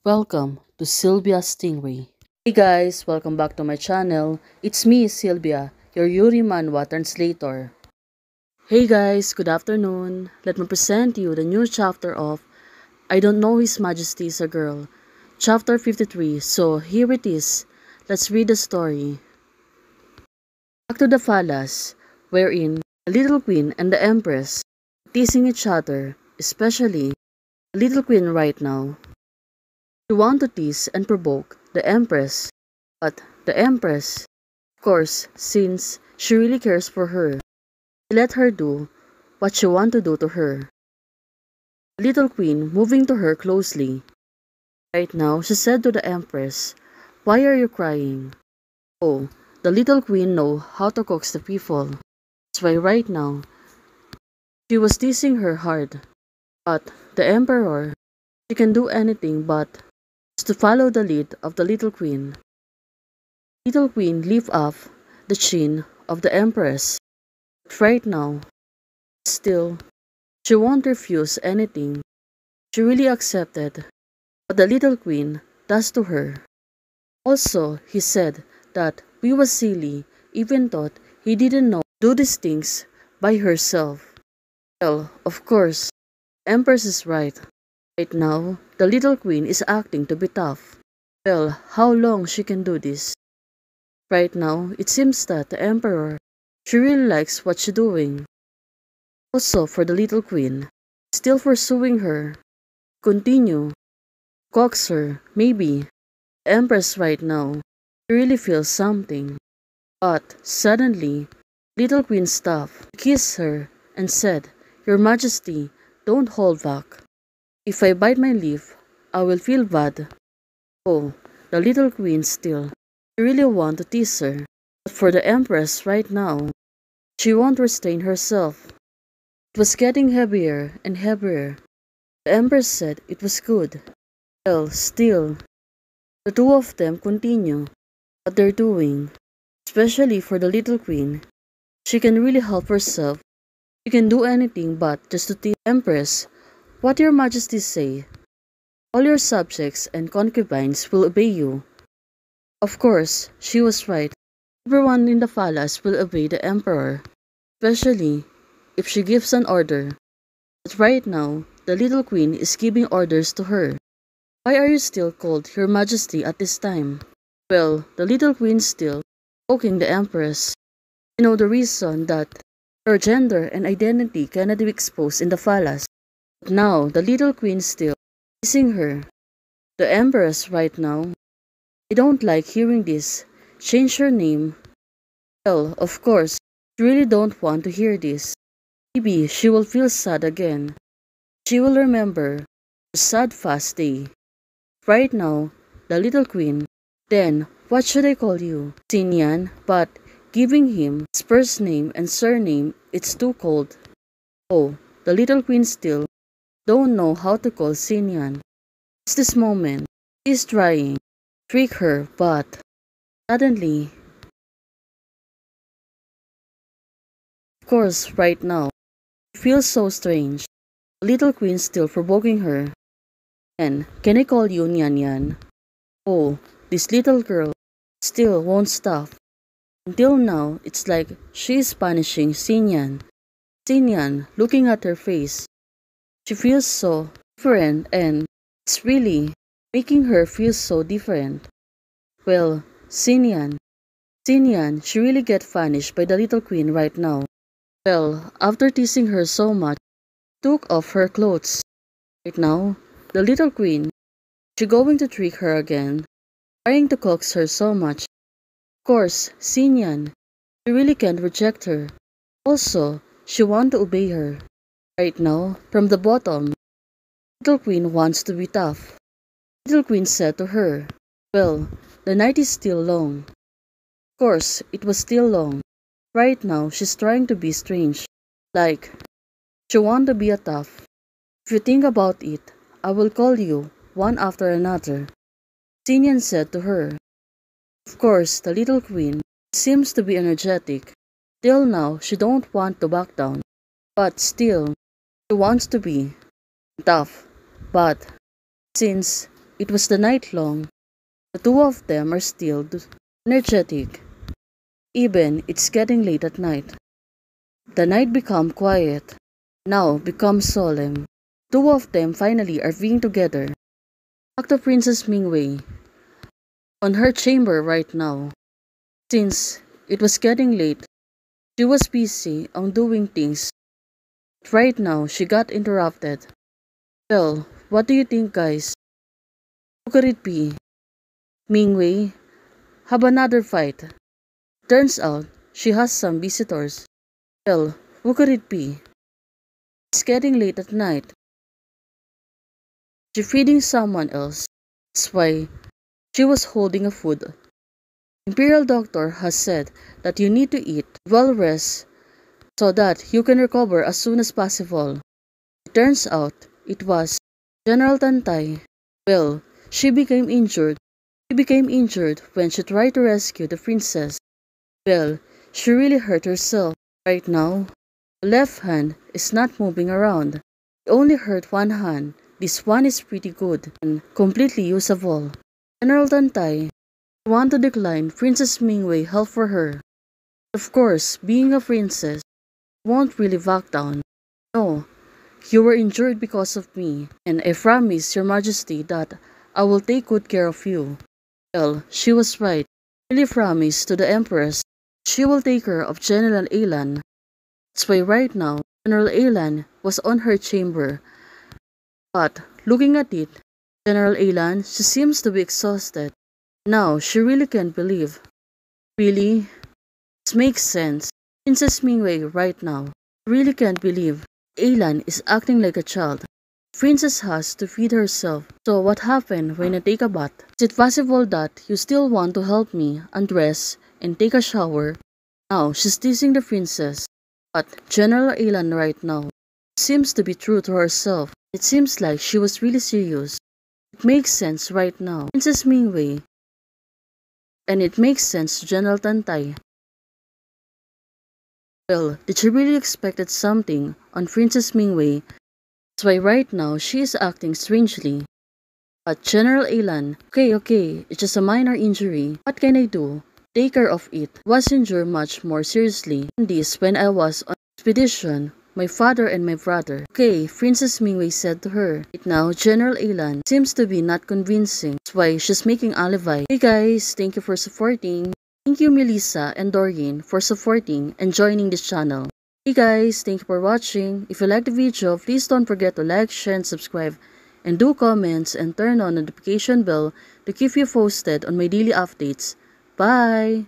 Welcome to Sylvia Stingray. Hey guys, welcome back to my channel. It's me, Sylvia, your Yuri Manhwa translator. Hey guys, good afternoon. Let me present you the new chapter of I Don't Know His Majesty is a Girl, chapter 53. So here it is. Let's read the story. Back to the palace, wherein the little queen and the empress are teasing each other, especially the little queen right now. She want to tease and provoke the empress, but the empress, of course, since she really cares for her, she let her do what she want to do to her. The little queen moving to her closely. Right now, she said to the empress, "Why are you crying?" Oh, the little queen know how to coax the people. That's why right now, she was teasing her hard. But the emperor, she can do anything but to follow the lead of the little queen. Little queen lift off the chin of the empress. But right now, still, she won't refuse anything. She really accepted what the little queen does to her. Also, he said that we was silly, even thought he didn't know do these things by herself. Well, of course, the empress is right. Right now, the little queen is acting to be tough. Well, how long she can do this? Right now, it seems that the emperor, she really likes what she's doing. Also, for the little queen, still pursuing her, continue, coax her, maybe. The empress right now, she really feels something. But suddenly, little queen stopped, kissed her, and said, "Your Majesty, don't hold back. If I bite my lip, I will feel bad." Oh, the little queen still, she really want to tease her. But for the empress right now, she won't restrain herself. It was getting heavier and heavier. The empress said it was good. Well, still, the two of them continue what they're doing. Especially for the little queen. She can really help herself. She can do anything but just to tease the empress. What your majesty say? All your subjects and concubines will obey you. Of course, she was right. Everyone in the palace will obey the emperor, especially if she gives an order. But right now, the little queen is giving orders to her. Why are you still called your majesty at this time? Well, the little queen still poking the empress. You know the reason that her gender and identity cannot be exposed in the palace. But now, the little queen still teasing her. The empress right now, I don't like hearing this. Change her name. Well, of course, she really don't want to hear this. Maybe she will feel sad again. She will remember her sad fast day. Right now, the little queen. Then, what should I call you? Sinyan, but giving him his first name and surname, it's too cold. Oh, the little queen still don't know how to call Sinyan. It's this moment. He's trying to trick her, but suddenly, of course, right now, it feels so strange. The little queen still provoking her. And can I call you Nyan Yan? Oh, this little girl still won't stop. Until now, it's like she is punishing Sinyan. Sinyan, looking at her face, she feels so different and it's really making her feel so different. Well, Sinyan, she really get punished by the little queen right now. Well, after teasing her so much, took off her clothes. Right now, the little queen, she going to trick her again, trying to coax her so much. Of course, Sinyan, she really can't reject her. Also, she want to obey her. Right now, from the bottom, little queen wants to be tough. Little queen said to her, "Well, the night is still long." Of course, it was still long. Right now, she's trying to be strange. Like, she want to be a tough. If you think about it, I will call you one after another. Sinyan said to her. Of course, the little queen seems to be energetic. Till now, she don't want to back down. But still, she wants to be tough. But since it was the night long. The two of them are still energetic. Even it's getting late at night. The night become quiet, now becomes solemn. Two of them finally are being together. Back to Princess Mingwei, on her chamber right now. Since it was getting late, she was busy on doing things. But right now, she got interrupted. Well, what do you think, guys? Who could it be? Mingwei have another fight. Turns out, she has some visitors. Well, who could it be? It's getting late at night. She feeding someone else. That's why she was holding a food. Imperial Doctor has said that you need to eat, well rest, so that you can recover as soon as possible. It turns out it was General Tantay. Well, she became injured. She became injured when she tried to rescue the princess. Well, she really hurt herself. Right now, the left hand is not moving around. It only hurt one hand. This one is pretty good and completely usable. General Tantay want to decline Princess Mingwei help for her. Of course, being a princess, won't really back down. No, you were injured because of me, and I promise your majesty that I will take good care of you. Well, she was right. She really promised to the empress she will take care of General Alan. That's why right now, General Alan was on her chamber. But, looking at it, General Alan, she seems to be exhausted. Now, she really can't believe. Really? This makes sense. Princess Mingwei right now really can't believe Alan is acting like a child. Princess has to feed herself. So what happened when I take a bath? Is it possible that you still want to help me undress and take a shower? Now she's teasing the princess. But General Alan right now seems to be true to herself. It seems like she was really serious. It makes sense right now. Princess Mingwei. And it makes sense to General Tantay. Well, did she really expected something on Princess Mingwei? That's why right now she is acting strangely. But General Alan, okay, it's just a minor injury. What can I do? Take care of it. Was injured much more seriously than this when I was on expedition. My father and my brother. Okay, Princess Mingwei said to her. Right now, General Alan seems to be not convincing. That's why she's making alibi. Hey guys, thank you for supporting. Thank you Melissa and Doreen for supporting and joining this channel. Hey guys, thank you for watching. If you like the video, please don't forget to like, share, and subscribe. And do comments and turn on the notification bell to keep you posted on my daily updates. Bye!